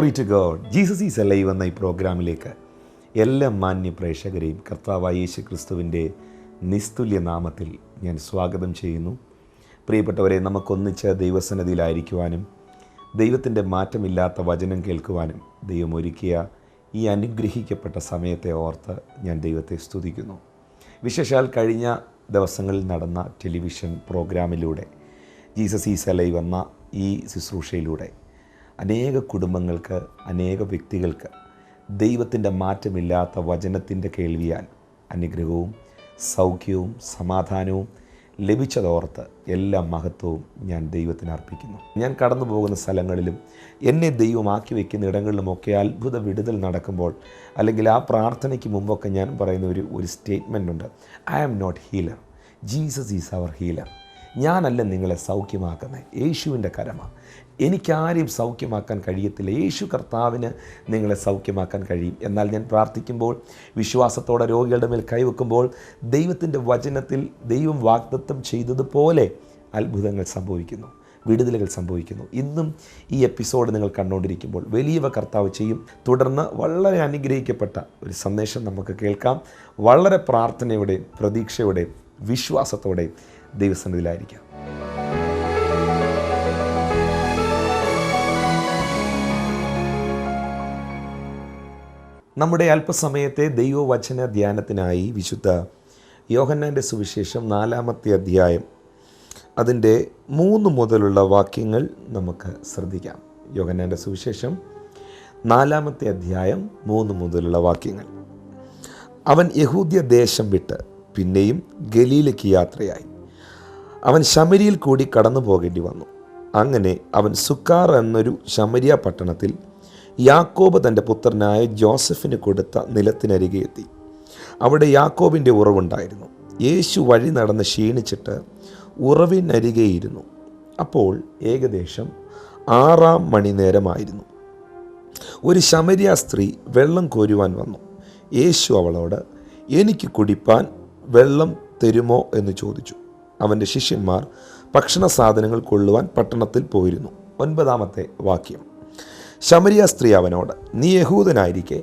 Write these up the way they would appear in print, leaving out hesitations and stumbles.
Glory to God. Jesus is alive എന്ന ഈ പ്രോഗ്രാമിലേക്ക് എല്ലാ മാന്യ പ്രേക്ഷകരെയും കർത്താവായ യേശു ക്രിസ്തുവിൻ്റെ നിസ്തുല്യ നാമത്തിൽ ഞാൻ സ്വാഗതം ചെയ്യുന്നു. പ്രിയപ്പെട്ടവരെ, നമുക്കൊന്നിച്ച് ദൈവസന്നിധിയിലായിരിക്കുവാനും ദൈവത്തിൻ്റെ മാറ്റമില്ലാത്ത വചനം കേൾക്കുവാനും ദൈവം ഒരുക്കിയ ഈ അനുഗ്രഹിക്കപ്പെട്ട സമയത്തെ ഓർത്ത് ഞാൻ ദൈവത്തെ സ്തുതിക്കുന്നു. വിശേഷാൽ കഴിഞ്ഞ ദിവസങ്ങളിൽ നടന്ന ടെലിവിഷൻ പ്രോഗ്രാമിലൂടെ ജീസസ് ഈസ് അലൈവ് എന്ന ഈ ശുശ്രൂഷയിലൂടെ അനേക കുടുംബങ്ങൾക്ക്, അനേക വ്യക്തികൾക്ക് ദൈവത്തിൻ്റെ മാറ്റമില്ലാത്ത വചനത്തിൻ്റെ കേൾവിയാൽ അനുഗ്രഹവും സൗഖ്യവും സമാധാനവും ലഭിച്ചതോർത്ത് എല്ലാ മഹത്വവും ഞാൻ ദൈവത്തിന് അർപ്പിക്കുന്നു. ഞാൻ കടന്നു പോകുന്ന സ്ഥലങ്ങളിലും എന്നെ ദൈവമാക്കി വയ്ക്കുന്ന ഇടങ്ങളിലുമൊക്കെ അത്ഭുത വിടുതൽ നടക്കുമ്പോൾ, അല്ലെങ്കിൽ ആ പ്രാർത്ഥനയ്ക്ക് മുമ്പൊക്കെ ഞാൻ പറയുന്ന ഒരു സ്റ്റേറ്റ്മെൻ്റ് ഉണ്ട്. I am not healer, Jesus is our healer. ഞാനല്ല നിങ്ങളെ സൗഖ്യമാക്കുന്നത്, യേശുവിൻ്റെ കരമാണ്. എനിക്കാരെയും സൗഖ്യമാക്കാൻ കഴിയത്തില്ല, യേശു കർത്താവിന് നിങ്ങളെ സൗഖ്യമാക്കാൻ കഴിയും. എന്നാൽ ഞാൻ പ്രാർത്ഥിക്കുമ്പോൾ, വിശ്വാസത്തോടെ രോഗികളുടെ മേൽ കൈവെക്കുമ്പോൾ, ദൈവത്തിൻ്റെ വചനത്തിൽ ദൈവം വാഗ്ദത്തം ചെയ്തതുപോലെ അത്ഭുതങ്ങൾ സംഭവിക്കുന്നു, വിടുതലുകൾ സംഭവിക്കുന്നു. ഇന്നും ഈ എപ്പിസോഡ് നിങ്ങൾ കണ്ടുകൊണ്ടിരിക്കുമ്പോൾ വലിയവ കർത്താവ് ചെയ്യും. തുടർന്ന് വളരെ അനുഗ്രഹിക്കപ്പെട്ട ഒരു സന്ദേശം നമുക്ക് കേൾക്കാം. വളരെ പ്രാർത്ഥനയോടെയും പ്രതീക്ഷയോടെയും വിശ്വാസത്തോടെയും ദൈവസന്നിധിയിലായിരിക്കാം. നമ്മുടെ അല്പസമയത്തെ ദൈവവചന ധ്യാനത്തിനായി വിശുദ്ധ യോഹന്നാൻ്റെ സുവിശേഷം 4-ാമത്തെ അധ്യായം അതിൻ്റെ 3 മുതലുള്ള വാക്യങ്ങൾ നമുക്ക് ശ്രദ്ധിക്കാം. യോഹന്നാൻ്റെ സുവിശേഷം 4-ാമത്തെ അധ്യായം 3 മുതലുള്ള വാക്യങ്ങൾ. അവൻ യഹൂദ്യ ദേശം വിട്ട് പിന്നെയും ഗലീലയ്ക്ക് യാത്രയായി. അവൻ ശമരിയിൽ കൂടി കടന്നു പോകേണ്ടി വന്നു. അങ്ങനെ അവൻ സുക്കാർ എന്നൊരു ശമരിയ പട്ടണത്തിൽ യാക്കോബ് തൻ്റെ പുത്രനായ ജോസഫിന് കൊടുത്ത നിലത്തിനരികെ എത്തി. അവിടെ യാക്കോബിൻ്റെ ഉറവുണ്ടായിരുന്നു. യേശു വഴി നടന്ന് ക്ഷീണിച്ചിട്ട് ഉറവിനരികെ ഇരുന്നു. അപ്പോൾ ഏകദേശം 6 മണിനേരമായിരുന്നു. ഒരു ശമരിയ സ്ത്രീ വെള്ളം കോരുവാൻ വന്നു. യേശു അവളോട്, എനിക്ക് കുടിപ്പാൻ വെള്ളം തരുമോ എന്ന് ചോദിച്ചു. അവൻ്റെ ശിഷ്യന്മാർ ഭക്ഷണ സാധനങ്ങൾ കൊള്ളുവാൻ പട്ടണത്തിൽ പോയിരുന്നു. 9-ാമത്തെ വാക്യം. ശമരിയ സ്ത്രീ അവനോട്, നീ യഹൂദനായിരിക്കെ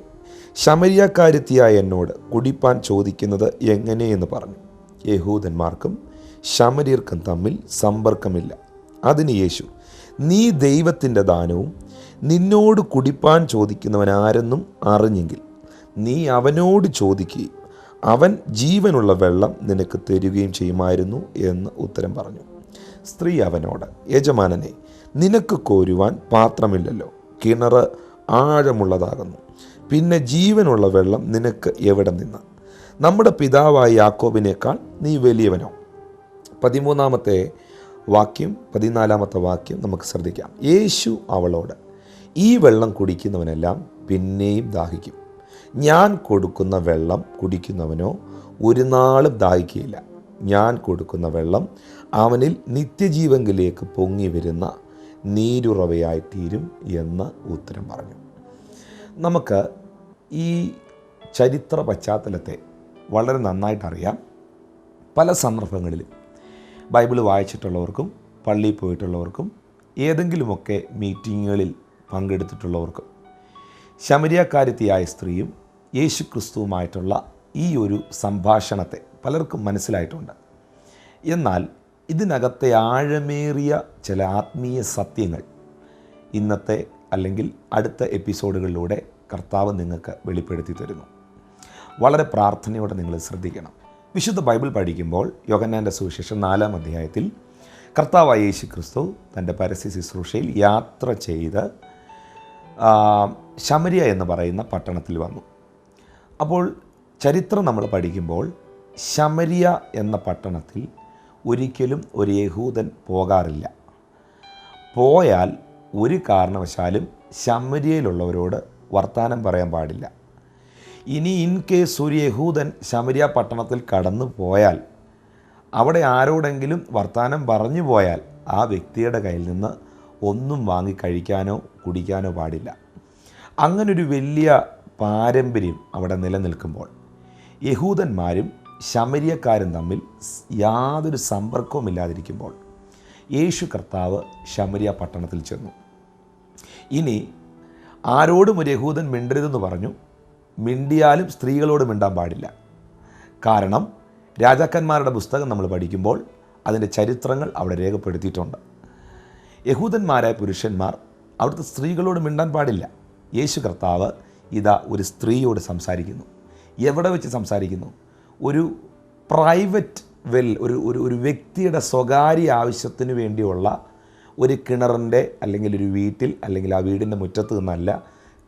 ശമരിയക്കാരത്തിയായ എന്നോട് കുടിപ്പാൻ ചോദിക്കുന്നത് എങ്ങനെയെന്ന് പറഞ്ഞു. യഹൂദന്മാർക്കും ശമര്യർക്കും തമ്മിൽ സമ്പർക്കമില്ല. അതിന് യേശു, നീ ദൈവത്തിൻ്റെ ദാനവും നിന്നോട് കുടിപ്പാൻ ചോദിക്കുന്നവൻ ആരെന്നും അറിഞ്ഞെങ്കിൽ നീ അവനോട് ചോദിക്കുകയും അവൻ ജീവനുള്ള വെള്ളം നിനക്ക് തരികയും ചെയ്യുമായിരുന്നു എന്ന് ഉത്തരം പറഞ്ഞു. സ്ത്രീ അവനോട്, യജമാനനെ, നിനക്ക് കോരുവാൻ പാത്രമില്ലല്ലോ, കിണർ ആഴമുള്ളതാകുന്നു, പിന്നെ ജീവനുള്ള വെള്ളം നിനക്ക് എവിടെ നിന്ന്? നമ്മുടെ പിതാവായ യാക്കോബിനേക്കാൾ നീ വലിയവനോ? 13-ാമത്തെ വാക്യം 14-ാമത്തെ വാക്യം നമുക്ക് ശ്രദ്ധിക്കാം. യേശു അവളോട്, ഈ വെള്ളം കുടിക്കുന്നവനെല്ലാം പിന്നെയും ദാഹിക്കും. ഞാൻ കൊടുക്കുന്ന വെള്ളം കുടിക്കുന്നവനോ ഒരു നാളും ദാഹിക്കുകയില്ല. ഞാൻ കൊടുക്കുന്ന വെള്ളം അവനിൽ നിത്യജീവങ്കിലേക്ക് പൊങ്ങി വരുന്ന നീരുറവയായിത്തീരും എന്ന് ഉത്തരം പറഞ്ഞു. നമുക്ക് ഈ ചരിത്ര പശ്ചാത്തലത്തെ വളരെ നന്നായിട്ടറിയാം. പല സന്ദർഭങ്ങളിലും ബൈബിൾ വായിച്ചിട്ടുള്ളവർക്കും പള്ളിയിൽ പോയിട്ടുള്ളവർക്കും ഏതെങ്കിലുമൊക്കെ മീറ്റിങ്ങുകളിൽ പങ്കെടുത്തിട്ടുള്ളവർക്കും ശമരിയക്കാരത്തിയായ സ്ത്രീയും യേശു ക്രിസ്തുവുമായിട്ടുള്ള ഈ ഒരു സംഭാഷണത്തെ പലർക്കും മനസ്സിലായിട്ടുണ്ട്. എന്നാൽ ഇതിനകത്തെ ആഴമേറിയ ചില ആത്മീയ സത്യങ്ങൾ ഇന്നത്തെ അല്ലെങ്കിൽ അടുത്ത എപ്പിസോഡുകളിലൂടെ കർത്താവ് നിങ്ങൾക്ക് വെളിപ്പെടുത്തി തരുന്നു. വളരെ പ്രാർത്ഥനയോടെ നിങ്ങൾ ശ്രദ്ധിക്കണം. വിശുദ്ധ ബൈബിൾ പഠിക്കുമ്പോൾ യോഹന്നാൻ്റെ സുവിശേഷം 4-ാം അധ്യായത്തിൽ കർത്താവായ യേശു ക്രിസ്തു തൻ്റെ പരസ്യ ശുശ്രൂഷയിൽ യാത്ര ചെയ്ത് ശമരിയ എന്ന് പറയുന്ന പട്ടണത്തിൽ വന്നു. അപ്പോൾ ചരിത്രം നമ്മൾ പഠിക്കുമ്പോൾ ശമരിയ എന്ന പട്ടണത്തിൽ ഒരിക്കലും ഒരു യഹൂദൻ പോകാറില്ല. പോയാൽ ഒരു കാരണവശാലും ശമരിയയിലുള്ളവരോട് വർത്തമാനം പറയാൻ പാടില്ല. ഇനി ഇൻ കേസ് ഒരു യഹൂദൻ ശമരിയ പട്ടണത്തിൽ കടന്നു പോയാൽ, അവിടെ ആരോടെങ്കിലും വർത്തമാനം പറഞ്ഞു പോയാൽ ആ വ്യക്തിയുടെ കയ്യിൽ നിന്ന് ഒന്നും വാങ്ങി കഴിക്കാനോ കുടിക്കാനോ പാടില്ല. അങ്ങനൊരു വലിയ പാരമ്പര്യം അവിടെ നിലനിൽക്കുമ്പോൾ യഹൂദന്മാരും ശമരിയക്കാരും തമ്മിൽ യാതൊരു സമ്പർക്കവുമില്ലാതിരിക്കുമ്പോൾ യേശു കർത്താവ് ശമരിയ പട്ടണത്തിൽ ചെന്നു. ഇനി ആരോടും ഒരു യഹൂദൻ മിണ്ടരുതെന്ന് പറഞ്ഞു. മിണ്ടിയാലും സ്ത്രീകളോട് മിണ്ടാൻ പാടില്ല. കാരണം രാജാക്കന്മാരുടെ പുസ്തകം നമ്മൾ പഠിക്കുമ്പോൾ അതിൻ്റെ ചരിത്രങ്ങൾ അവിടെ രേഖപ്പെടുത്തിയിട്ടുണ്ട്. യഹൂദന്മാരായ പുരുഷന്മാർ അവിടുത്തെ സ്ത്രീകളോട് മിണ്ടാൻ പാടില്ല. യേശു കർത്താവ് ഇതാ ഒരു സ്ത്രീയോട് സംസാരിക്കുന്നു. എവിടെ വെച്ച് സംസാരിക്കുന്നു? ഒരു പ്രൈവറ്റ് ഒരു വ്യക്തിയുടെ സ്വകാര്യ ആവശ്യത്തിന് വേണ്ടിയുള്ള ഒരു കിണറിൻ്റെ അല്ലെങ്കിൽ ഒരു വീട്ടിൽ അല്ലെങ്കിൽ ആ വീടിൻ്റെ മുറ്റത്ത് നിന്നല്ല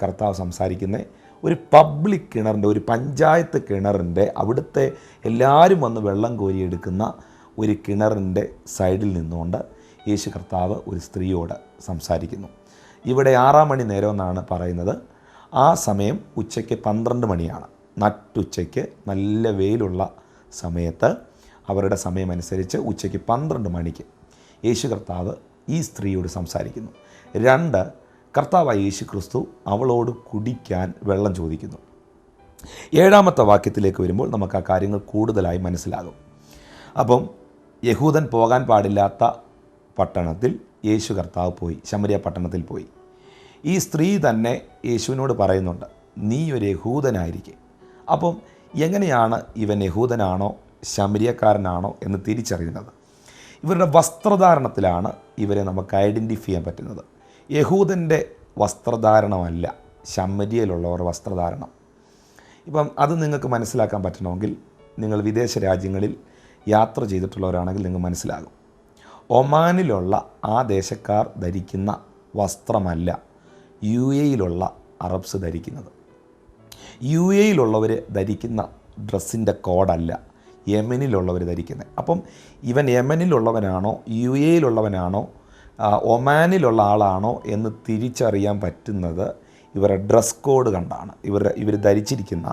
കർത്താവ് സംസാരിക്കുന്നത്. ഒരു പബ്ലിക് കിണറിൻ്റെ, ഒരു പഞ്ചായത്ത് കിണറിൻ്റെ, അവിടുത്തെ എല്ലാവരും വന്ന് വെള്ളം കോരിയെടുക്കുന്ന ഒരു കിണറിൻ്റെ സൈഡിൽ നിന്നുകൊണ്ട് യേശു കർത്താവ് ഒരു സ്ത്രീയോട് സംസാരിക്കുന്നു. ഇവിടെ 6 മണി നേരം എന്നാണ് പറയുന്നത്. ആ സമയം ഉച്ചയ്ക്ക് 12 മണിയാണ്. നട്ടുച്ചയ്ക്ക് നല്ല വെയിലുള്ള സമയത്ത് അവരുടെ സമയമനുസരിച്ച് ഉച്ചയ്ക്ക് 12 മണിക്ക് യേശു കർത്താവ് ഈ സ്ത്രീയോട് സംസാരിക്കുന്നു. 2, കർത്താവായ യേശു ക്രിസ്തു അവളോട് കുടിക്കാൻ വെള്ളം ചോദിക്കുന്നു. 7-ാമത്തെ വാക്യത്തിലേക്ക് വരുമ്പോൾ നമുക്ക് ആ കാര്യങ്ങൾ കൂടുതലായി മനസ്സിലാകും. അപ്പം യഹൂദൻ പോകാൻ പാടില്ലാത്ത പട്ടണത്തിൽ യേശു കർത്താവ് പോയി, ശമരിയ പട്ടണത്തിൽ പോയി. ഈ സ്ത്രീ തന്നെ യേശുവിനോട് പറയുന്നുണ്ട്, നീ ഒരു യഹൂദനായിരിക്കെ. അപ്പം എങ്ങനെയാണ് ഇവൻ യഹൂദനാണോ ശമരിയക്കാരനാണോ എന്ന് തിരിച്ചറിയുന്നത്? ഇവരുടെ വസ്ത്രധാരണത്തിലാണ് ഇവരെ നമുക്ക് ഐഡൻറ്റിഫൈ ചെയ്യാൻ പറ്റുന്നത്. യഹൂദൻ്റെ വസ്ത്രധാരണമല്ല ശമരിയയിലുള്ളവർ വസ്ത്രധാരണം. ഇപ്പം അത് നിങ്ങൾക്ക് മനസ്സിലാക്കാൻ പറ്റണമെങ്കിൽ നിങ്ങൾ വിദേശ രാജ്യങ്ങളിൽ യാത്ര ചെയ്തിട്ടുള്ളവരാണെങ്കിൽ നിങ്ങൾക്ക് മനസ്സിലാകും. ഒമാനിലുള്ള ആ ദേശക്കാർ ധരിക്കുന്ന വസ്ത്രമല്ല UAE-യിലുള്ള അറബ്സ് ധരിക്കുന്നത്. UAE-യിലുള്ളവർ ധരിക്കുന്ന ഡ്രസ്സിൻ്റെ കോഡല്ല യമനിലുള്ളവർ ധരിക്കുന്നത്. അപ്പം ഇവൻ യമനിലുള്ളവനാണോ UAE-യിലുള്ളവനാണോ ഒമാനിലുള്ള ആളാണോ എന്ന് തിരിച്ചറിയാൻ പറ്റുന്നത് ഇവരുടെ ഡ്രസ് കോഡ് കണ്ടാണ്. ഇവർ ധരിച്ചിരിക്കുന്ന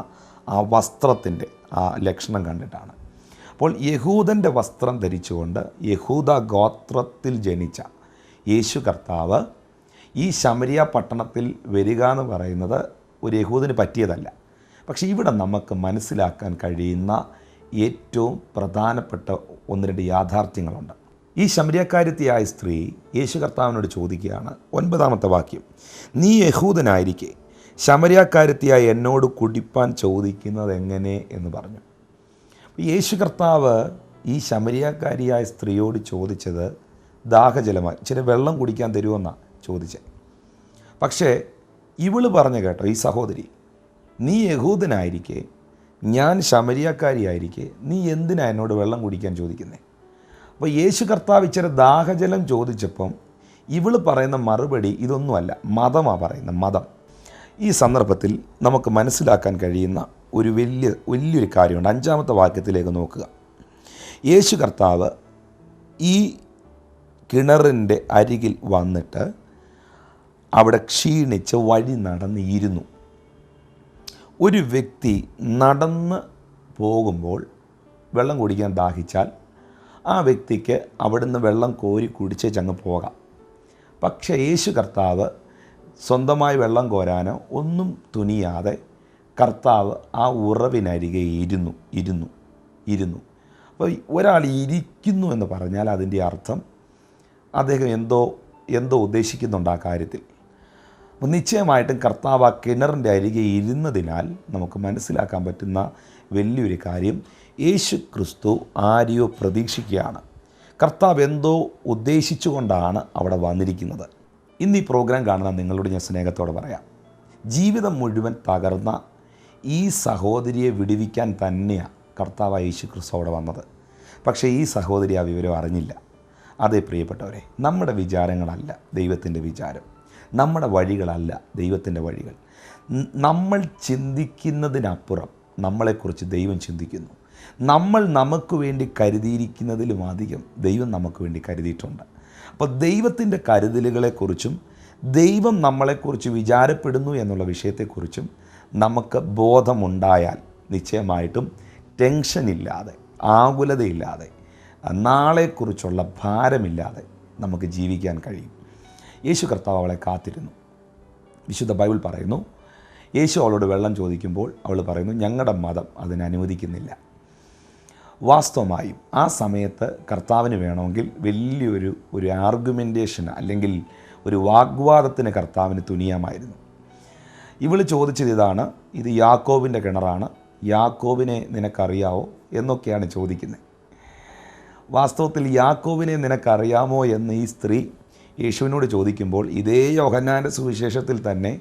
ആ വസ്ത്രത്തിൻ്റെ ആ ലക്ഷണം കണ്ടിട്ടാണ്. അപ്പോൾ യഹൂദൻ്റെ വസ്ത്രം ധരിച്ചുകൊണ്ട് യഹൂദ ഗോത്രത്തിൽ ജനിച്ച യേശു കർത്താവ് ഈ ശമരിയ പട്ടണത്തിൽ വരിക എന്ന് പറയുന്നത് ഒരു യഹൂദന് പറ്റിയതല്ല. പക്ഷേ ഇവിടെ നമുക്ക് മനസ്സിലാക്കാൻ കഴിയുന്ന ഏറ്റവും പ്രധാനപ്പെട്ട 1-2 യാഥാർത്ഥ്യങ്ങളുണ്ട്. ഈ ശമരിയക്കാരത്തിയായ സ്ത്രീ യേശു കർത്താവിനോട് ചോദിക്കുകയാണ്. 9-ാമത്തെ വാക്യം, നീ യഹൂദനായിരിക്കെ ശമരിയക്കാരത്തിയായ എന്നോട് കുടിപ്പാൻ ചോദിക്കുന്നത് എങ്ങനെ എന്ന് പറഞ്ഞു. യേശു കർത്താവ് ഈ ശമരിയക്കാരിയായ സ്ത്രീയോട് ചോദിച്ചത് ദാഹജലമായി, ഇച്ചിരി വെള്ളം കുടിക്കാൻ തരുമെന്നാണ് ചോദിച്ചത്. പക്ഷേ ഇവള് പറഞ്ഞു കേട്ടോ, ഈ സഹോദരി, നീ യഹൂദനായിരിക്കെ ഞാൻ ശമരിയക്കാരിയായിരിക്കെ നീ എന്തിനാ എന്നോട് വെള്ളം കുടിക്കാൻ ചോദിക്കുന്നത്? അപ്പോൾ യേശു കർത്താവ് ഇച്ചിരി ദാഹജലം ചോദിച്ചപ്പം ഇവള് പറയുന്ന മറുപടി ഇതൊന്നുമല്ല, മതമാണ് പറയുന്നത്, മതം. ഈ സന്ദർഭത്തിൽ നമുക്ക് മനസ്സിലാക്കാൻ കഴിയുന്ന ഒരു വലിയൊരു കാര്യമുണ്ട്. 5-ാമത്തെ വാക്യത്തിലേക്ക് നോക്കുക. യേശു കർത്താവ് ഈ കിണറിൻ്റെ അരികിൽ വന്നിട്ട് അവിടെ ക്ഷീണിച്ച് വഴി നടന്നിരുന്നു. ഒരു വ്യക്തി നടന്ന് പോകുമ്പോൾ വെള്ളം കുടിക്കാൻ ദാഹിച്ചാൽ ആ വ്യക്തിക്ക് അവിടുന്ന് വെള്ളം കോരി കുടിച്ചങ്ങ് പോകാം. പക്ഷേ യേശു കർത്താവ് സ്വന്തമായി വെള്ളം കോരാനോ ഒന്നും തുനിയാതെ കർത്താവ് ആ ഉറവിനരികെ ഇരുന്നു. അപ്പോൾ ഒരാൾ ഇരിക്കുന്നു എന്ന് പറഞ്ഞാൽ അതിൻ്റെ അർത്ഥം അദ്ദേഹം എന്തോ ഉദ്ദേശിക്കുന്നുണ്ട് ആ കാര്യത്തിൽ. അപ്പോൾ നിശ്ചയമായിട്ടും കർത്താവ് ആ കിണറിൻ്റെ അരികെ ഇരുന്നതിനാൽ നമുക്ക് മനസ്സിലാക്കാൻ പറ്റുന്ന വലിയൊരു കാര്യം, യേശു ക്രിസ്തു ആരെയോ പ്രതീക്ഷിക്കുകയാണ്. കർത്താവ് എന്തോ ഉദ്ദേശിച്ചുകൊണ്ടാണ് അവിടെ വന്നിരിക്കുന്നത്. ഇന്ന് ഈ പ്രോഗ്രാം കാണുന്ന നിങ്ങളോട് ഞാൻ സ്നേഹത്തോടെ പറയാം, ജീവിതം മുഴുവൻ തകർന്ന ഈ സഹോദരിയെ വിടുവിക്കാൻ തന്നെയാണ് കർത്താവായ യേശു ക്രിസ്തു അവിടെ വന്നത്. പക്ഷേ ഈ സഹോദരി ആ വിവരം അറിഞ്ഞില്ല. അതേ പ്രിയപ്പെട്ടവരെ, നമ്മുടെ വിചാരങ്ങളല്ല ദൈവത്തിൻ്റെ വിചാരം, നമ്മുടെ വഴികളല്ല ദൈവത്തിൻ്റെ വഴികൾ. നമ്മൾ ചിന്തിക്കുന്നതിനപ്പുറം നമ്മളെക്കുറിച്ച് ദൈവം ചിന്തിക്കുന്നു. നമ്മൾ നമുക്ക് വേണ്ടി കരുതിയിരിക്കുന്നതിലും അധികം ദൈവം നമുക്ക് വേണ്ടി കരുതിയിട്ടുണ്ട്. അപ്പോൾ ദൈവത്തിൻ്റെ കരുതലുകളെക്കുറിച്ചും ദൈവം നമ്മളെക്കുറിച്ച് വിചാരപ്പെടുന്നു എന്നുള്ള വിഷയത്തെക്കുറിച്ചും നമുക്ക് ബോധമുണ്ടായാൽ നിശ്ചയമായിട്ടും ടെൻഷനില്ലാതെ, ആകുലതയില്ലാതെ, നാളെക്കുറിച്ചുള്ള ഭാരമില്ലാതെ നമുക്ക് ജീവിക്കാൻ കഴിയും. യേശു കർത്താവ് അവളെ കാത്തിരുന്നു. വിശുദ്ധ ബൈബിൾ പറയുന്നു, യേശു അവളോട് വെള്ളം ചോദിക്കുമ്പോൾ അവൾ പറയുന്നു, ഞങ്ങളുടെ മതം അതിനെ അനുവദിക്കുന്നില്ല. വാസ്തവമായും ആ സമയത്ത് കർത്താവിന് വേണമെങ്കിൽ വലിയൊരു ആർഗ്യുമെൻറ്റേഷൻ അല്ലെങ്കിൽ ഒരു വാഗ്വാദത്തിന് കർത്താവിന് തുനിയാമായിരുന്നു. ഇവൾ ചോദിച്ചത് ഇതാണ്, ഇത് യാക്കോബിൻ്റെ കിണറാണ്, യാക്കോബിനെ നിനക്കറിയാവോ എന്നൊക്കെയാണ് ചോദിക്കുന്നത്. വാസ്തവത്തിൽ യാക്കോബിനെ നിനക്കറിയാമോ എന്ന് ഈ സ്ത്രീ യേശുവിനോട് ചോദിക്കുമ്പോൾ ഇതേ യോഹന്നാൻ്റെ സുവിശേഷത്തിൽ തന്നെ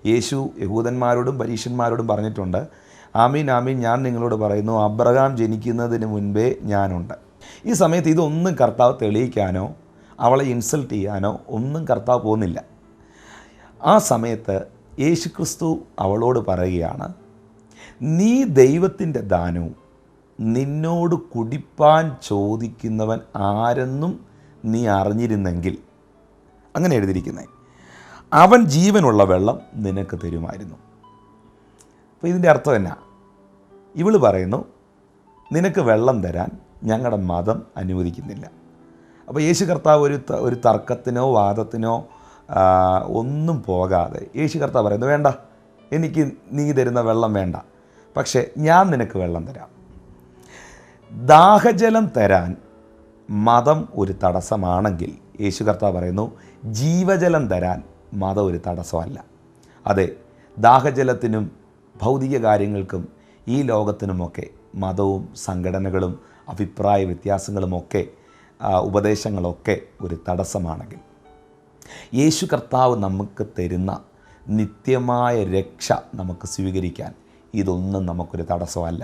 യേശു യഹൂദന്മാരോടും പരീശന്മാരോടും പറഞ്ഞിട്ടുണ്ട്, ആമീൻ ആമീൻ ഞാൻ നിങ്ങളോട് പറയുന്നു, അബ്രഹാം ജനിക്കുന്നതിന് മുൻപേ ഞാനുണ്ട്. ഈ സമയത്ത് ഇതൊന്നും കർത്താവ് തെളിയിക്കാനോ അവളെ ഇൻസൾട്ട് ചെയ്യാനോ ഒന്നും കർത്താവ് പോകുന്നില്ല. ആ സമയത്ത് യേശുക്രിസ്തു അവളോട് പറയുകയാണ്, നീ ദൈവത്തിൻ്റെ ദാനവും നിന്നോട് കുടിപ്പാൻ ചോദിക്കുന്നവൻ ആരെന്നും നീ അറിഞ്ഞിരുന്നെങ്കിൽ, അങ്ങനെ എഴുതിയിരിക്കുന്നത്, അവൻ ജീവനുള്ള വെള്ളം നിനക്ക് തരുമായിരുന്നു. അപ്പോൾ ഇതിൻ്റെ അർത്ഥം എന്നാ? ഇവൾ പറയുന്നു, നിനക്ക് വെള്ളം തരാൻ ഞങ്ങളുടെ മതം അനുവദിക്കുന്നില്ല. അപ്പോൾ യേശു കർത്താവ് ഒരു തർക്കത്തിനോ വാദത്തിനോ ഒന്നും പോകാതെ യേശു കർത്താവ് പറയുന്നു, വേണ്ട, എനിക്ക് നീ തരുന്ന വെള്ളം വേണ്ട, പക്ഷേ ഞാൻ നിനക്ക് വെള്ളം തരാം. ദാഹജലം തരാൻ മതം ഒരു തടസ്സമാണെങ്കിൽ യേശു കർത്താവ് പറയുന്നു, ജീവജലം തരാൻ മതം ഒരു തടസ്സമല്ല. അതെ, ദാഹജലത്തിനും ഭൗതിക കാര്യങ്ങൾക്കും ഈ ലോകത്തിനുമൊക്കെ മതവും സംഘടനകളും അഭിപ്രായ വ്യത്യാസങ്ങളുമൊക്കെ ഉപദേശങ്ങളൊക്കെ ഒരു തടസ്സമാണെങ്കിൽ യേശു കർത്താവ് നമുക്ക് തരുന്ന നിത്യമായ രക്ഷ നമുക്ക് സ്വീകരിക്കാൻ ഇതൊന്നും നമുക്കൊരു തടസ്സമല്ല.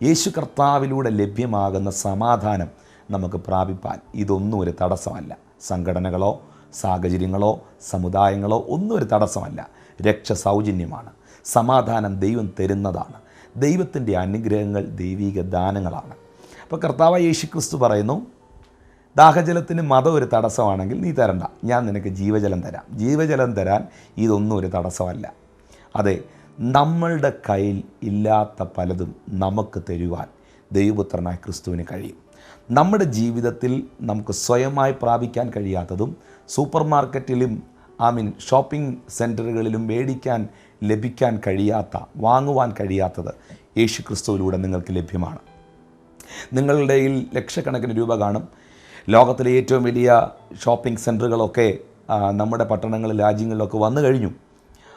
യേശു കർത്താവിലൂടെ ലഭ്യമാകുന്ന സമാധാനം നമുക്ക് പ്രാപിപ്പാൻ ഇതൊന്നും ഒരു തടസ്സമല്ല. സംഘടനകളോ സാഹചര്യങ്ങളോ സമുദായങ്ങളോ ഒന്നും ഒരു തടസ്സമല്ല. രക്ഷ സൗജന്യമാണ്. സമാധാനം ദൈവം തരുന്നതാണ്. ദൈവത്തിൻ്റെ അനുഗ്രഹങ്ങൾ ദൈവിക ദാനങ്ങളാണ്. അപ്പോൾ കർത്താവ് യേശുക്രിസ്തു പറയുന്നു, ദാഹജലത്തിന് മതം ഒരു തടസ്സമാണെങ്കിൽ നീ തരണ്ട, ഞാൻ നിനക്ക് ജീവജലം തരാം. ജീവജലം തരാൻ ഇതൊന്നും ഒരു തടസ്സമല്ല. അതെ, നമ്മളുടെ കയ്യിൽ ഇല്ലാത്ത പലതും നമുക്ക് തരുവാൻ ദൈവപുത്രനായ ക്രിസ്തുവിന് കഴിയും. നമ്മുടെ ജീവിതത്തിൽ നമുക്ക് സ്വയമായി പ്രാപിക്കാൻ കഴിയാത്തതും സൂപ്പർ മാർക്കറ്റിലും ഷോപ്പിംഗ് സെൻറ്ററുകളിലും ലഭിക്കാൻ കഴിയാത്ത, വാങ്ങുവാൻ കഴിയാത്തത് യേശു ക്രിസ്തുവിലൂടെ നിങ്ങൾക്ക് ലഭ്യമാണ്. നിങ്ങളുടെ കയ്യിൽ ലക്ഷക്കണക്കിന് രൂപ കാണും. ലോകത്തിലെ ഏറ്റവും വലിയ ഷോപ്പിംഗ് സെൻറ്ററുകളൊക്കെ നമ്മുടെ പട്ടണങ്ങളിൽ രാജ്യങ്ങളിലൊക്കെ വന്നു കഴിഞ്ഞു.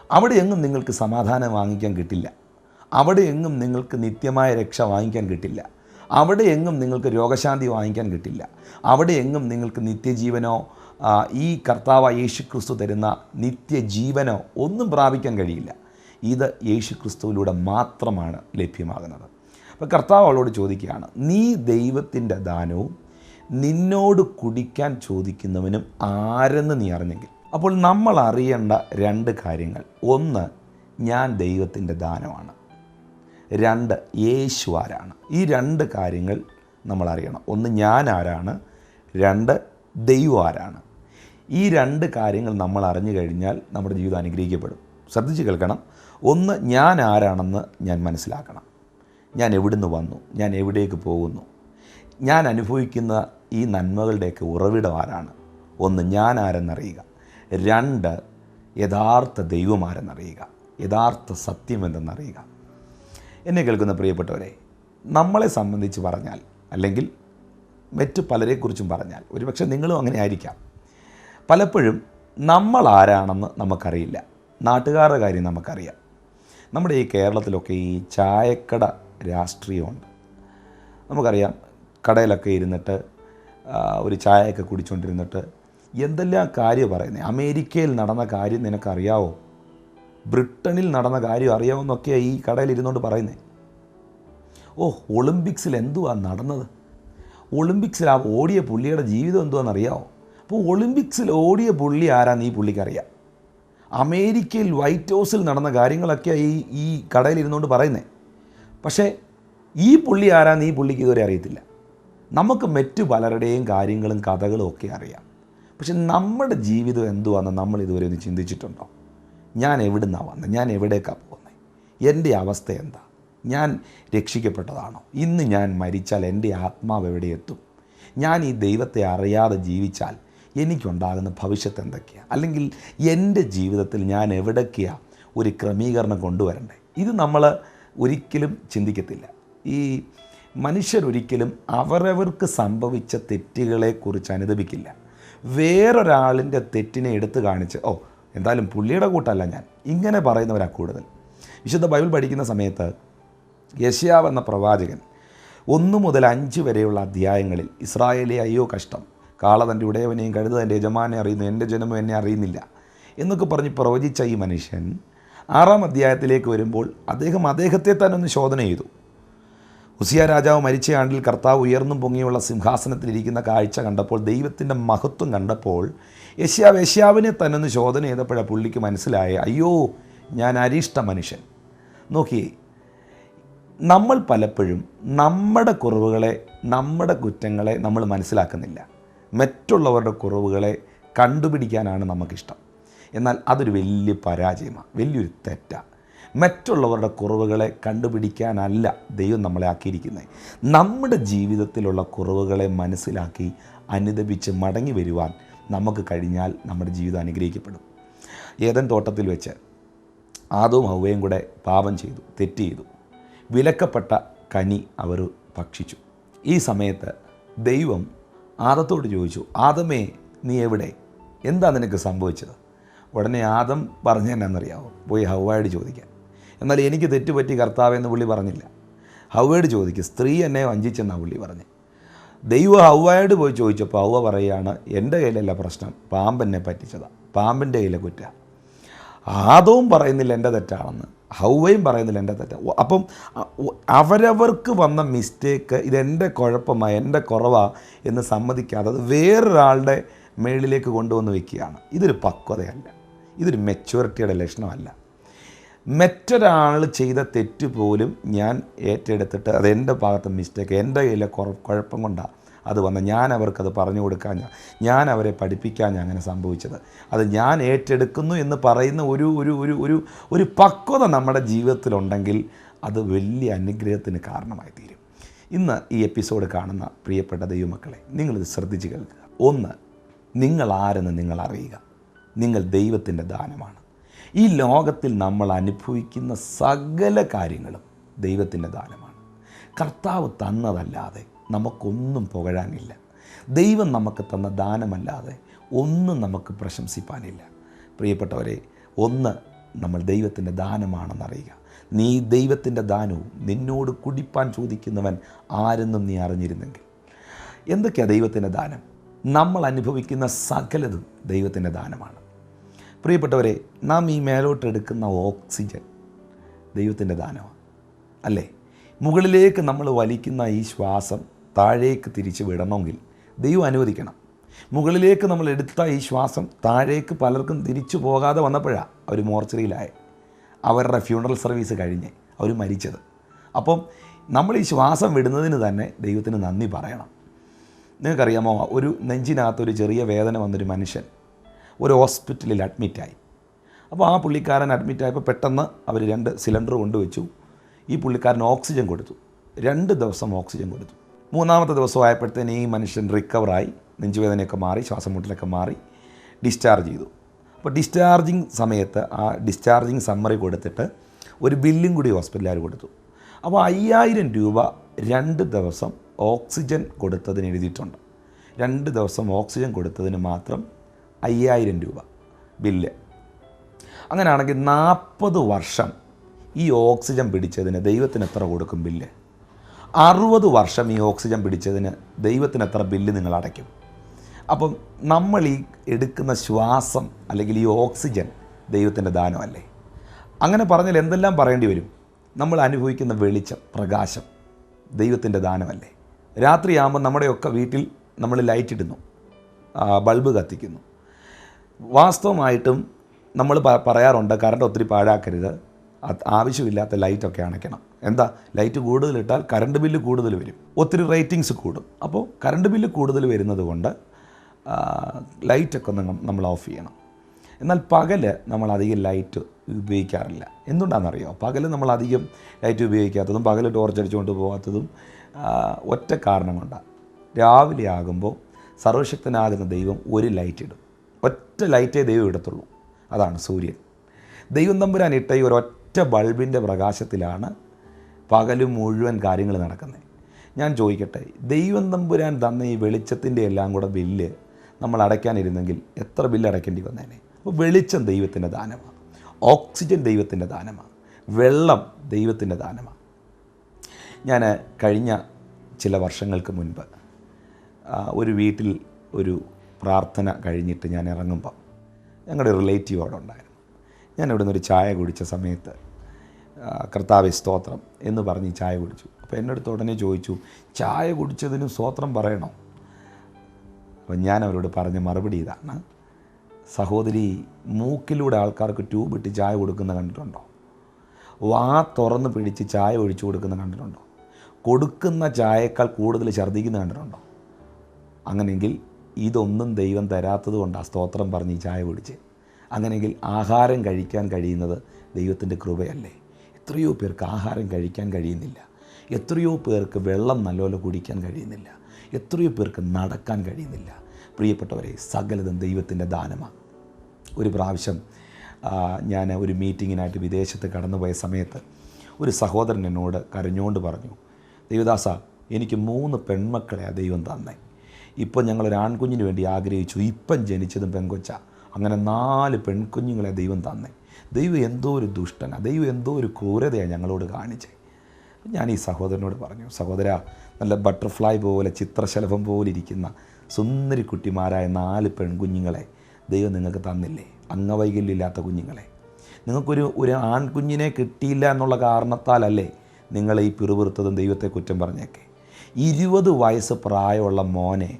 അവിടെ എങ്ങും നിങ്ങൾക്ക് സമാധാനം വാങ്ങിക്കാൻ കിട്ടില്ല. അവിടെ എങ്ങും നിങ്ങൾക്ക് നിത്യമായ രക്ഷ വാങ്ങിക്കാൻ കിട്ടില്ല. അവിടെ എങ്ങും നിങ്ങൾക്ക് രോഗശാന്തി വാങ്ങിക്കാൻ കിട്ടില്ല. അവിടെ എങ്ങും നിങ്ങൾക്ക് നിത്യജീവനോ ഈ കർത്താവ് യേശുക്രിസ്തു തരുന്ന നിത്യജീവനോ ഒന്നും പ്രാപിക്കാൻ കഴിയില്ല. ഇത് യേശുക്രിസ്തുവിലൂടെ മാത്രമാണ് ലഭ്യമാകുന്നത്. അപ്പോൾ കർത്താവ് അവളോട് ചോദിക്കുകയാണ്, നീ ദൈവത്തിൻ്റെ ദാനവും നിന്നോട് കുടിക്കാൻ ചോദിക്കുന്നവനും ആരെന്ന് നീ അറിഞ്ഞെങ്കിൽ. അപ്പോൾ നമ്മൾ അറിയേണ്ട രണ്ട് കാര്യങ്ങൾ: ഒന്ന്, ഞാൻ ദൈവത്തിൻ്റെ ദാനമാണ്. രണ്ട്, യേശു ആരാണ്. ഈ രണ്ട് കാര്യങ്ങൾ നമ്മൾ അറിയണം. ഒന്ന്, ഞാൻ ആരാണ്. രണ്ട്, ദൈവം ആരാണ്. ഈ രണ്ട് കാര്യങ്ങൾ നമ്മൾ അറിഞ്ഞു കഴിഞ്ഞാൽ നമ്മുടെ ജീവിതം അനുഗ്രഹിക്കപ്പെടും. ശ്രദ്ധിച്ച് കേൾക്കണം. ഒന്ന്, ഞാൻ ആരാണെന്ന് ഞാൻ മനസ്സിലാക്കണം. ഞാൻ എവിടുന്ന് വന്നു, ഞാൻ എവിടേക്ക് പോകുന്നു, ഞാൻ അനുഭവിക്കുന്ന ഈ നന്മകളുടെയൊക്കെ ഉറവിടം ആരാണ്. ഒന്ന്, ഞാൻ ആരെന്നറിയുക. രണ്ട്, യഥാർത്ഥ ദൈവം ആരെന്നറിയുക, യഥാർത്ഥ സത്യം എന്തെന്നറിയുക. എന്നെ കേൾക്കുന്ന പ്രിയപ്പെട്ടവരെ, നമ്മളെ സംബന്ധിച്ച് പറഞ്ഞാൽ, അല്ലെങ്കിൽ മറ്റു പലരെക്കുറിച്ചും പറഞ്ഞാൽ, ഒരുപക്ഷെ നിങ്ങളും അങ്ങനെ ആയിരിക്കാം, പലപ്പോഴും നമ്മൾ ആരാണെന്ന് നമുക്കറിയില്ല. നാട്ടുകാരുടെ കാര്യം നമുക്കറിയാം. നമ്മുടെ ഈ കേരളത്തിലൊക്കെ ഈ ചായക്കട രാഷ്ട്രീയമുണ്ട്. നമുക്കറിയാം, കടയിലൊക്കെ ഇരുന്നിട്ട് ഒരു ചായയൊക്കെ കുടിച്ചുകൊണ്ടിരുന്നിട്ട് എന്തെല്ലാം കാര്യം പറയുന്നത്. അമേരിക്കയിൽ നടന്ന കാര്യം നിനക്കറിയാവോ, ബ്രിട്ടനിൽ നടന്ന കാര്യം അറിയാമോ എന്നൊക്കെയാണ് ഈ കടയിൽ ഇരുന്നുകൊണ്ട് പറയുന്നത്. ഒളിമ്പിക്സിൽ എന്തുവാ നടന്നത്, ഒളിമ്പിക്സിൽ ആ ഓടിയ പുള്ളിയുടെ ജീവിതം എന്തുവാണെന്നറിയാമോ. അപ്പോൾ ഒളിമ്പിക്സിൽ ഓടിയ പുള്ളി ആരാന്ന് ഈ പുള്ളിക്കറിയാം. അമേരിക്കയിൽ വൈറ്റ് ഹൗസിൽ നടന്ന കാര്യങ്ങളൊക്കെയാണ് ഈ കടയിൽ ഇരുന്നുകൊണ്ട് പറയുന്നത്. പക്ഷേ ഈ പുള്ളി ആരാന്ന് ഈ പുള്ളിക്ക് ഇതുവരെ അറിയത്തില്ല. നമുക്ക് മറ്റു പലരുടെയും കാര്യങ്ങളും കഥകളും ഒക്കെ അറിയാം. പക്ഷെ നമ്മുടെ ജീവിതം എന്തുവാണെന്ന് നമ്മൾ ഇതുവരെ ഒന്ന് ചിന്തിച്ചിട്ടുണ്ടോ? ഞാൻ എവിടുന്നാണ് വന്നത്, ഞാൻ എവിടേക്കാണ് പോകുന്നത്, എൻ്റെ അവസ്ഥ എന്താ, ഞാൻ രക്ഷിക്കപ്പെട്ടതാണോ, ഇന്ന് ഞാൻ മരിച്ചാൽ എൻ്റെ ആത്മാവ് എവിടെ എത്തും, ഞാൻ ഈ ദൈവത്തെ അറിയാതെ ജീവിച്ചാൽ എനിക്കുണ്ടാകുന്ന ഭവിഷ്യത്ത് എന്തൊക്കെയാണ്, അല്ലെങ്കിൽ എൻ്റെ ജീവിതത്തിൽ ഞാൻ എവിടേക്കാണ് ഒരു ക്രമീകരണം കൊണ്ടുവരണ്ടേ. ഇത് നമ്മൾ ഒരിക്കലും ചിന്തിക്കത്തില്ല. ഈ മനുഷ്യരൊരിക്കലും അവരവർക്ക് സംഭവിച്ച തെറ്റുകളെക്കുറിച്ച് അനുദപിക്കില്ല. വേറൊരാളിൻ്റെ തെറ്റിനെ എടുത്തു കാണിച്ച് എന്തായാലും പുള്ളിയുടെ കൂട്ടല്ല ഞാൻ. ഇങ്ങനെ പറയുന്നവരാണ് കൂടുതൽ. വിശുദ്ധ ബൈബിൾ പഠിക്കുന്ന സമയത്ത് യെശയ്യാവ് എന്ന പ്രവാചകൻ 1 മുതൽ 5 വരെയുള്ള അധ്യായങ്ങളിൽ ഇസ്രായേലേ അയ്യോ കഷ്ടം, കാള തൻ്റെ ഉടയവനെയും കഴുത തൻ്റെ യജമാനെ അറിയുന്നു, എൻ്റെ ജനമോ എന്നെ അറിയുന്നില്ല എന്നൊക്കെ പറഞ്ഞ് പ്രവചിച്ച ഈ മനുഷ്യൻ 6-ാം അധ്യായത്തിലേക്ക് വരുമ്പോൾ അദ്ദേഹത്തെ തന്നെ ഒന്ന് ശോധന ചെയ്തു. ഉസിയ രാജാവ് മരിച്ച ആണ്ടിൽ കർത്താവ് ഉയർന്നും പൊങ്ങിയുള്ള സിംഹാസനത്തിലിരിക്കുന്ന കാഴ്ച കണ്ടപ്പോൾ, ദൈവത്തിൻ്റെ മഹത്വം കണ്ടപ്പോൾ യെശയ്യാവിനെ തന്നെ ഒന്ന് ശോധന ചെയ്തപ്പോഴാണ് പുള്ളിക്ക് മനസ്സിലായ, അയ്യോ ഞാൻ അരിഷ്ട മനുഷ്യൻ. നോക്കിയേ, നമ്മൾ പലപ്പോഴും നമ്മുടെ കുറവുകളെ, നമ്മുടെ കുറ്റങ്ങളെ നമ്മൾ മനസ്സിലാക്കുന്നില്ല. മറ്റുള്ളവരുടെ കുറവുകളെ കണ്ടുപിടിക്കാനാണ് നമുക്കിഷ്ടം. എന്നാൽ അതൊരു വലിയ പരാജയമാണ്, വലിയൊരു തെറ്റാണ്. മറ്റുള്ളവരുടെ കുറവുകളെ കണ്ടുപിടിക്കാനല്ല ദൈവം നമ്മളെ ആക്കിയിരിക്കുന്നത്. നമ്മുടെ ജീവിതത്തിലുള്ള കുറവുകളെ മനസ്സിലാക്കി അനുദപിച്ച് മടങ്ങി വരുവാൻ നമുക്ക് കഴിഞ്ഞാൽ നമ്മുടെ ജീവിതം അനുഗ്രഹിക്കപ്പെടും. ഏദൻ തോട്ടത്തിൽ വെച്ച് ആദവും ഹവ്വയും കൂടെ പാപം ചെയ്തു, തെറ്റ് ചെയ്തു. വിലക്കപ്പെട്ട കനി അവർ ഭക്ഷിച്ചു. ഈ സമയത്ത് ദൈവം ആദത്തോട് ചോദിച്ചു, ആദമേ നീ എവിടെ, എന്താ നിനക്ക് സംഭവിച്ചത്? ഉടനെ ആദം പറഞ്ഞെന്നറിയാമോ? പോയി ഹവ്വയോട് ചോദിക്കാൻ. എന്നാൽ എനിക്ക് തെറ്റുപറ്റി കർത്താവെന്ന് പുള്ളി പറഞ്ഞില്ല. ഹവ്വയോട് ചോദിക്കുക, സ്ത്രീ എന്നെ വഞ്ചിച്ചെന്നാണ് പുള്ളി പറഞ്ഞത്. ദൈവം ഹവ്വയോട് പോയി ചോദിച്ചപ്പോൾ ഹവ്വ പറയുകയാണ്, എൻ്റെ കയ്യിലല്ല പ്രശ്നം, പാമ്പെന്നെ പറ്റിച്ചതാണ്, പാമ്പിൻ്റെ കയ്യിലെ കുറ്റ. ആദവും പറയുന്നില്ല എൻ്റെ തെറ്റാണെന്ന്, ഹവ്വയും പറയുന്നില്ല എൻ്റെ തെറ്റാണ്. അപ്പം അവരവർക്ക് വന്ന മിസ്റ്റേക്ക് ഇതെൻ്റെ കുഴപ്പമാണ്, എൻ്റെ കുറവാണ് എന്ന് സമ്മതിക്കാതെ അത് വേറൊരാളുടെ മേളിലേക്ക് കൊണ്ടുവന്ന് വയ്ക്കുകയാണ്. ഇതൊരു പക്വതയല്ല, ഇതൊരു മെച്യൂരിറ്റിയുടെ ലക്ഷണമല്ല. മറ്റൊരാൾ ചെയ്ത തെറ്റ് പോലും ഞാൻ ഏറ്റെടുത്തിട്ട് അതെൻ്റെ ഭാഗത്ത് മിസ്റ്റേക്ക്, എൻ്റെ കയ്യിലെ കുഴപ്പം കൊണ്ടാണ് അത് വന്ന് ഞാൻ അവർക്കത് പറഞ്ഞു കൊടുക്കാൻ, ഞാൻ അവരെ പഠിപ്പിക്കാൻ അങ്ങനെ സംഭവിച്ചത്, അത് ഞാൻ ഏറ്റെടുക്കുന്നു എന്ന് പറയുന്ന ഒരു പക്വത നമ്മുടെ ജീവിതത്തിലുണ്ടെങ്കിൽ അത് വലിയ അനുഗ്രഹത്തിന് കാരണമായി തീരും. ഇന്ന് ഈ എപ്പിസോഡ് കാണുന്ന പ്രിയപ്പെട്ട ദൈവമക്കളെ, നിങ്ങളിത് ശ്രദ്ധിച്ച് കേൾക്കുക. 1, നിങ്ങൾ ആരെന്ന് നിങ്ങൾ അറിയുക. നിങ്ങൾ ദൈവത്തിൻ്റെ ദാനമാണ്. ഈ ലോകത്തിൽ നമ്മൾ അനുഭവിക്കുന്ന സകല കാര്യങ്ങളും ദൈവത്തിൻ്റെ ദാനമാണ്. കർത്താവ് തന്നതല്ലാതെ നമുക്കൊന്നും പുകഴാനില്ല. ദൈവം നമുക്ക് തന്ന ദാനമല്ലാതെ ഒന്നും നമുക്ക് പ്രശംസിപ്പാനില്ല. പ്രിയപ്പെട്ടവരെ, 1, നമ്മൾ ദൈവത്തിൻ്റെ ദാനമാണെന്നറിയുക. നീ ദൈവത്തിൻ്റെ ദാനവും നിന്നോട് കുടിപ്പാൻ ചോദിക്കുന്നവൻ ആരെന്നും നീ അറിഞ്ഞിരുന്നെങ്കിൽ. എന്തൊക്കെയാണ് ദൈവത്തിൻ്റെ ദാനം? നമ്മൾ അനുഭവിക്കുന്ന സകലതും ദൈവത്തിൻ്റെ ദാനമാണ്. പ്രിയപ്പെട്ടവരെ, നാം ഈ മേലോട്ടെടുക്കുന്ന ഓക്സിജൻ ദൈവത്തിൻ്റെ ദാനമാണ്, അല്ലേ? മുകളിലേക്ക് നമ്മൾ വലിക്കുന്ന ഈ ശ്വാസം താഴേക്ക് തിരിച്ച് വിടണമെങ്കിൽ ദൈവം അനുവദിക്കണം. മുകളിലേക്ക് നമ്മൾ എടുത്ത ഈ ശ്വാസം താഴേക്ക് പലർക്കും തിരിച്ചു പോകാതെ വന്നപ്പോഴാണ് അവർ മോർച്ചറിയിലായി, അവരുടെ ഫ്യൂണറൽ സർവീസ് കഴിഞ്ഞ് അവർ മരിച്ചത്. അപ്പം നമ്മൾ ഈ ശ്വാസം വിടുന്നതിന് തന്നെ ദൈവത്തിന് നന്ദി പറയണം. നിങ്ങൾക്കറിയാമോ, ഒരു നെഞ്ചിനകത്തൊരു ചെറിയ വേദന വന്നൊരു മനുഷ്യൻ ഒരു ഹോസ്പിറ്റലിൽ അഡ്മിറ്റായി. അപ്പോൾ ആ പുള്ളിക്കാരൻ അഡ്മിറ്റായപ്പോൾ പെട്ടെന്ന് അവർ 2 സിലിണ്ടർ കൊണ്ടുവച്ചു. ഈ പുള്ളിക്കാരൻ ഓക്സിജൻ കൊടുത്തു. 2 ദിവസം ഓക്സിജൻ കൊടുത്തു. 3-ാമത്തെ ദിവസം ആയപ്പോഴത്തേന് ഈ മനുഷ്യൻ റിക്കവറായി, നെഞ്ചുവേദനയൊക്കെ മാറി, ശ്വാസം മുട്ടലൊക്കെ മാറി, ഡിസ്ചാർജ് ചെയ്തു. അപ്പോൾ ഡിസ്ചാർജിങ് സമയത്ത് ആ ഡിസ്ചാർജിങ് സമ്മറി കൊടുത്തിട്ട് ഒരു ബില്ലും കൂടി ഹോസ്പിറ്റലുകാർ കൊടുത്തു. അപ്പോൾ 5000 രൂപ 2 ദിവസം ഓക്സിജൻ കൊടുത്തതിന് എഴുതിയിട്ടുണ്ട്. 2 ദിവസം ഓക്സിജൻ കൊടുത്തതിന് മാത്രം 5000 രൂപ ബില്ല്. അങ്ങനെയാണെങ്കിൽ 40 വർഷം ഈ ഓക്സിജൻ പിടിച്ചതിന് ദൈവത്തിന് എത്ര കൊടുക്കും ബില്ല്? 60 വർഷം ഈ ഓക്സിജൻ പിടിച്ചതിന് ദൈവത്തിന് എത്ര ബില്ല് നിങ്ങൾ അടയ്ക്കും? അപ്പം നമ്മൾ ഈ എടുക്കുന്ന ശ്വാസം അല്ലെങ്കിൽ ഈ ഓക്സിജൻ ദൈവത്തിൻ്റെ ദാനമല്ലേ? അങ്ങനെ പറഞ്ഞാൽ എന്തെല്ലാം പറയേണ്ടി വരും? നമ്മൾ അനുഭവിക്കുന്ന വെളിച്ചം, പ്രകാശം ദൈവത്തിൻ്റെ ദാനമല്ലേ? രാത്രിയാകുമ്പോൾ നമ്മുടെയൊക്കെ വീട്ടിൽ നമ്മൾ ലൈറ്റ് ഇടുന്നു, ബൾബ് കത്തിക്കുന്നു. വാസ്തവമായിട്ടും നമ്മൾ പറയാറുണ്ട്, കറണ്ട് ഒത്തിരി പാഴാക്കരുത്, ആവശ്യമില്ലാത്ത ലൈറ്റൊക്കെ അണയ്ക്കണം. എന്താ, ലൈറ്റ് കൂടുതലിട്ടാൽ കറണ്ട് ബില്ല് കൂടുതൽ വരും, ഒത്തിരി റേറ്റിങ്സ് കൂടും. അപ്പോൾ കറണ്ട് ബില്ല് കൂടുതൽ വരുന്നത് കൊണ്ട് ലൈറ്റൊക്കെ നമ്മൾ ഓഫ് ചെയ്യണം. എന്നാൽ പകൽ നമ്മൾ അധികം ലൈറ്റ് ഉപയോഗിക്കാറില്ല. എന്തുകൊണ്ടാണെന്നറിയോ? പകൽ നമ്മൾ അധികം ലൈറ്റ് ഉപയോഗിക്കാത്തതും പകൽ ടോർച്ച് അടിച്ചുകൊണ്ട് പോകാത്തതും ഒറ്റ കാരണം കൊണ്ടാണ്. രാവിലെ ആകുമ്പോൾ സർവശക്തനാകുന്ന ദൈവം ഒരു ലൈറ്റ് ഇടും. ഒറ്റ ലൈറ്റേ ദൈവം ഇടത്തുള്ളൂ, അതാണ് സൂര്യൻ. ദൈവം തമ്പുരാൻ ഇട്ട ഈ ഒരൊറ്റ ബൾബിൻ്റെ പ്രകാശത്തിലാണ് പകൽ മുഴുവൻ കാര്യങ്ങൾ നടക്കുന്നത്. ഞാൻ ചോദിക്കട്ടെ, ദൈവം തമ്പുരാൻ തന്ന ഈ വെളിച്ചത്തിൻ്റെ എല്ലാം കൂടെ ബില്ല് നമ്മൾ അടയ്ക്കാനിരുന്നെങ്കിൽ എത്ര ബില്ല് അടയ്ക്കേണ്ടി വന്നേനെ? അപ്പോൾ വെളിച്ചം ദൈവത്തിൻ്റെ ദാനമാണ്, ഓക്സിജൻ ദൈവത്തിൻ്റെ ദാനമാണ്, വെള്ളം ദൈവത്തിൻ്റെ ദാനമാണ്. ഞാൻ കഴിഞ്ഞ ചില വർഷങ്ങൾക്ക് മുൻപ് ഒരു വീട്ടിൽ ഒരു പ്രാർത്ഥന കഴിഞ്ഞിട്ട് ഞാൻ ഇറങ്ങുമ്പം ഞങ്ങളുടെ റിലേറ്റീവ് അവിടെ ഉണ്ടായിരുന്നു. ഞാൻ ഇവിടെ നിന്നൊരു ചായ കുടിച്ച സമയത്ത് കർത്താവേ സ്തോത്രം എന്ന് പറഞ്ഞ് ചായ കുടിച്ചു. അപ്പോൾ എന്നോട് ഉടനെ ചോദിച്ചു, ചായ കുടിച്ചതിന് സ്തോത്രം പറയണോ? അപ്പം ഞാൻ അവരോട് പറഞ്ഞ മറുപടി ഇതാണ്, സഹോദരി, മൂക്കിലൂടെ ആൾക്കാർക്ക് ട്യൂബ് ഇട്ട് ചായ കൊടുക്കുന്ന കണ്ടിട്ടുണ്ടോ? വാ തുറന്ന് പിടിച്ച് ചായ ഒഴിച്ചു കൊടുക്കുന്ന കണ്ടിട്ടുണ്ടോ? കൊടുക്കുന്ന ചായയേക്കാൾ കൂടുതൽ ഛർദ്ദിക്കുന്ന കണ്ടിട്ടുണ്ടോ? അങ്ങനെയെങ്കിൽ ഇതൊന്നും ദൈവം തരാത്തത് കൊണ്ടാണ് സ്തോത്രം പറഞ്ഞ് ഈ ചായ കുടിച്ച്. അങ്ങനെയെങ്കിൽ ആഹാരം കഴിക്കാൻ കഴിയുന്നത് ദൈവത്തിൻ്റെ കൃപയല്ലേ? എത്രയോ പേർക്ക് ആഹാരം കഴിക്കാൻ കഴിയുന്നില്ല, എത്രയോ പേർക്ക് വെള്ളം നല്ലപോലെ കുടിക്കാൻ കഴിയുന്നില്ല, എത്രയോ പേർക്ക് നടക്കാൻ കഴിയുന്നില്ല. പ്രിയപ്പെട്ടവരെ, സകലതും ദൈവത്തിൻ്റെ ദാനമാണ്. ഒരു പ്രാവശ്യം ഞാൻ ഒരു മീറ്റിങ്ങിനായിട്ട് വിദേശത്ത് കടന്നുപോയ സമയത്ത് ഒരു സഹോദരൻ എന്നോട് കരഞ്ഞുകൊണ്ട് പറഞ്ഞു, ദേവദാസ, എനിക്ക് 3 പെൺമക്കളെ ദൈവം തന്നെ. ഇപ്പം ഞങ്ങളൊരു ആൺകുഞ്ഞിന് വേണ്ടി ആഗ്രഹിച്ചു, ഇപ്പം ജനിച്ചതും പെൺകൊച്ച, അങ്ങനെ 4 പെൺകുഞ്ഞുങ്ങളെ ദൈവം തന്നെ. ദൈവം എന്തോ ഒരു ദുഷ്ടനാണ്, ദൈവം എന്തോ ഒരു ക്രൂരതയാണ് ഞങ്ങളോട് കാണിച്ചത്. ഞാൻ ഈ സഹോദരനോട് പറഞ്ഞു, സഹോദര, നല്ല ബട്ടർഫ്ലൈ പോലെ ചിത്രശലഭം പോലെ ഇരിക്കുന്ന സുന്ദരി കുട്ടിമാരായ 4 പെൺകുഞ്ഞുങ്ങളെ ദൈവം നിങ്ങൾക്ക് തന്നില്ലേ? അംഗവൈകല്യമില്ലാത്ത കുഞ്ഞുങ്ങളെ. നിങ്ങൾക്കൊരു ആൺകുഞ്ഞിനെ കിട്ടിയില്ല എന്നുള്ള കാരണത്താലല്ലേ നിങ്ങൾ ഈ പിറുപിറുത്തതും ദൈവത്തെ കുറ്റം പറഞ്ഞേക്കെ? 20 വയസ്സ് പ്രായമുള്ള മോനെ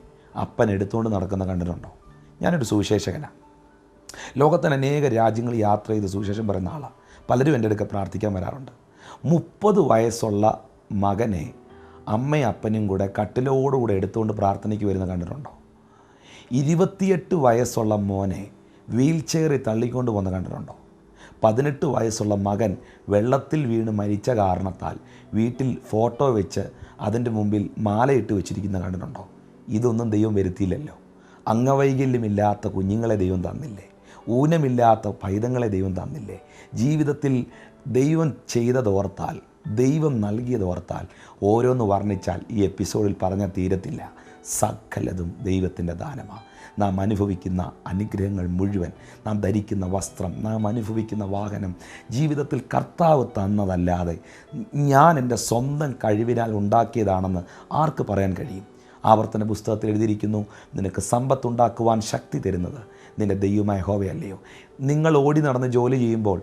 അപ്പൻ എടുത്തുകൊണ്ട് നടക്കുന്ന കണ്ടിട്ടുണ്ടോ? ഞാനൊരു സുവിശേഷകനാണ്. ലോകത്തിന് അനേക രാജ്യങ്ങൾ യാത്ര ചെയ്ത് സുവിശേഷം പറയുന്ന ആളാണ്. പലരും എൻ്റെ അടുക്ക പ്രാർത്ഥിക്കാൻ വരാറുണ്ട്. 30 വയസ്സുള്ള മകനെ അമ്മയും അപ്പനും കൂടെ കട്ടിലോടുകൂടെ എടുത്തുകൊണ്ട് പ്രാർത്ഥനയ്ക്ക് വരുന്ന കണ്ടിട്ടുണ്ടോ? 28 വയസ്സുള്ള മോനെ വീൽ ചെയറിൽ തള്ളിക്കൊണ്ട് വന്ന് കണ്ടിട്ടുണ്ടോ? 18 വയസ്സുള്ള മകൻ വെള്ളത്തിൽ വീണ് മരിച്ച കാരണത്താൽ വീട്ടിൽ ഫോട്ടോ വെച്ച് അതിൻ്റെ മുമ്പിൽ മാലയിട്ട് വെച്ചിരിക്കുന്ന കണ്ടിട്ടുണ്ടോ? ഇതൊന്നും ദൈവം വരുത്തിയില്ലല്ലോ. അംഗവൈകല്യമില്ലാത്ത കുഞ്ഞുങ്ങളെ ദൈവം തന്നില്ലേ? ഊനമില്ലാത്ത പൈതങ്ങളെ ദൈവം തന്നില്ലേ? ജീവിതത്തിൽ ദൈവം ചെയ്തതോർത്താൽ, ദൈവം നൽകിയതോർത്താൽ, ഓരോന്ന് വർണ്ണിച്ചാൽ ഈ എപ്പിസോഡിൽ പറഞ്ഞാൽ തീരത്തില്ല. സകലതും ദൈവത്തിൻ്റെ ദാനമാണ്. നാം അനുഭവിക്കുന്ന അനുഗ്രഹങ്ങൾ മുഴുവൻ, നാം ധരിക്കുന്ന വസ്ത്രം, നാം അനുഭവിക്കുന്ന വാഹനം, ജീവിതത്തിൽ കർത്താവ് തന്നതല്ലാതെ ഞാൻ എൻ്റെ സ്വന്തം കഴിവിനാൽ ഉണ്ടാക്കിയതാണെന്ന് ആർക്ക് പറയാൻ കഴിയും? ആവർത്തന പുസ്തകത്തിൽ എഴുതിയിരിക്കുന്നു, നിനക്ക് സമ്പത്തുണ്ടാക്കുവാൻ ശക്തി തരുന്നത് നിൻ്റെ ദൈവമായ യഹോവയല്ലയോ? നിങ്ങൾ ഓടി നടന്ന് ജോലി ചെയ്യുമ്പോൾ,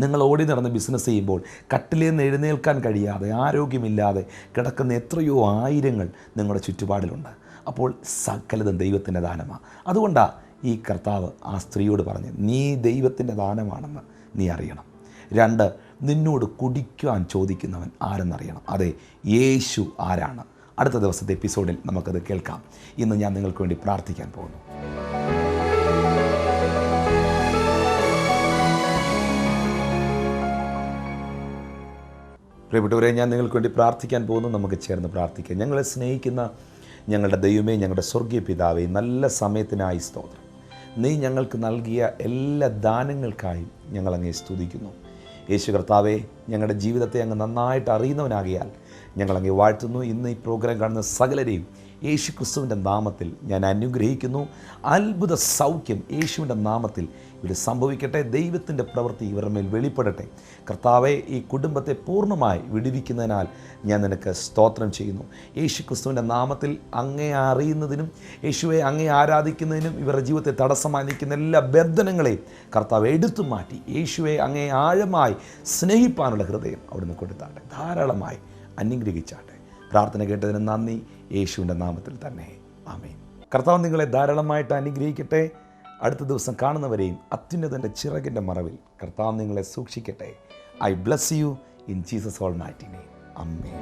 നിങ്ങൾ ഓടി നടന്ന് ബിസിനസ് ചെയ്യുമ്പോൾ കട്ടിലിൽ നിന്ന് എഴുന്നേൽക്കാൻ കഴിയാതെ ആരോഗ്യമില്ലാതെ കിടക്കുന്ന എത്രയോ ആയിരങ്ങൾ നിങ്ങളുടെ ചുറ്റുപാടിലുണ്ട്. അപ്പോൾ സകലതും ദൈവത്തിൻ്റെ ദാനമാണ്. അതുകൊണ്ടാണ് ഈ കർത്താവ് ആ സ്ത്രീയോട് പറഞ്ഞ്, നീ ദൈവത്തിൻ്റെ ദാനമാണെന്ന് നീ അറിയണം. 2, നിന്നോട് കുടിക്കാൻ ചോദിക്കുന്നവൻ ആരെന്നറിയണം. അതെ, യേശു ആരാണ്? അടുത്ത ദിവസത്തെ എപ്പിസോഡിൽ നമുക്കത് കേൾക്കാം. ഇന്ന് ഞാൻ നിങ്ങൾക്ക് വേണ്ടി പ്രാർത്ഥിക്കാൻ പോകുന്നു. പ്രിയപ്പെട്ടവരെ, ഞാൻ നിങ്ങൾക്ക് വേണ്ടി പ്രാർത്ഥിക്കാൻ പോകുന്നു. നമുക്ക് ചേർന്ന് പ്രാർത്ഥിക്കാം. ഞങ്ങളെ സ്നേഹിക്കുന്ന ഞങ്ങളുടെ ദൈവമേ, ഞങ്ങളുടെ സ്വർഗീയ പിതാവേ, നല്ല സമയത്തിനായി സ്തോത്രം. നീ ഞങ്ങൾക്ക് നൽകിയ എല്ലാ ദാനങ്ങൾക്കായും ഞങ്ങളങ്ങേ സ്തുതിക്കുന്നു. യേശു കർത്താവേ, ഞങ്ങളുടെ ജീവിതത്തെ അങ്ങ് നന്നായിട്ട് അറിയുന്നവനാകിയാൽ ഞങ്ങളങ്ങേ വാഴ്ത്തുന്നു. ഇന്ന് ഈ പ്രോഗ്രാം കാണുന്ന സകലരെയും യേശു ക്രിസ്തുവിൻ്റെ നാമത്തിൽ ഞാൻ അനുഗ്രഹിക്കുന്നു. അത്ഭുത സൗഖ്യം യേശുവിൻ്റെ നാമത്തിൽ ഇവർ സംഭവിക്കട്ടെ. ദൈവത്തിൻ്റെ പ്രവൃത്തി ഇവരുടെ മേൽ വെളിപ്പെടട്ടെ. കർത്താവെ, ഈ കുടുംബത്തെ പൂർണ്ണമായി വിടുവിക്കുന്നതിനാൽ ഞാൻ നിനക്ക് സ്തോത്രം ചെയ്യുന്നു. യേശു ക്രിസ്തുവിൻ്റെ നാമത്തിൽ അങ്ങേ അറിയുന്നതിനും യേശുവെ അങ്ങേ ആരാധിക്കുന്നതിനും ഇവരുടെ ജീവിതത്തെ തടസ്സമായി നിൽക്കുന്ന എല്ലാ ബന്ധനങ്ങളെയും കർത്താവ് എടുത്തു മാറ്റി യേശുവെ അങ്ങേ ആഴമായി സ്നേഹിപ്പാനുള്ള ഹൃദയം അവിടുന്ന് കൊടുത്താട്ടെ. ധാരാളമായി അനുഗ്രഹിച്ചാട്ടെ. പ്രാർത്ഥന കേട്ടതിന് നന്ദി. യേശുവിൻ്റെ നാമത്തിൽ തന്നെ ആമേൻ. കർത്താവ് നിങ്ങളെ ധാരാളമായിട്ട് അനുഗ്രഹിക്കട്ടെ. അടുത്ത ദിവസം കാണുന്നവരെയും അത്യുന്നതൻ്റെ ചിറകിൻ്റെ മറവിൽ കർത്താവ് നിങ്ങളെ സൂക്ഷിക്കട്ടെ. I bless you in Jesus almighty name. Amen.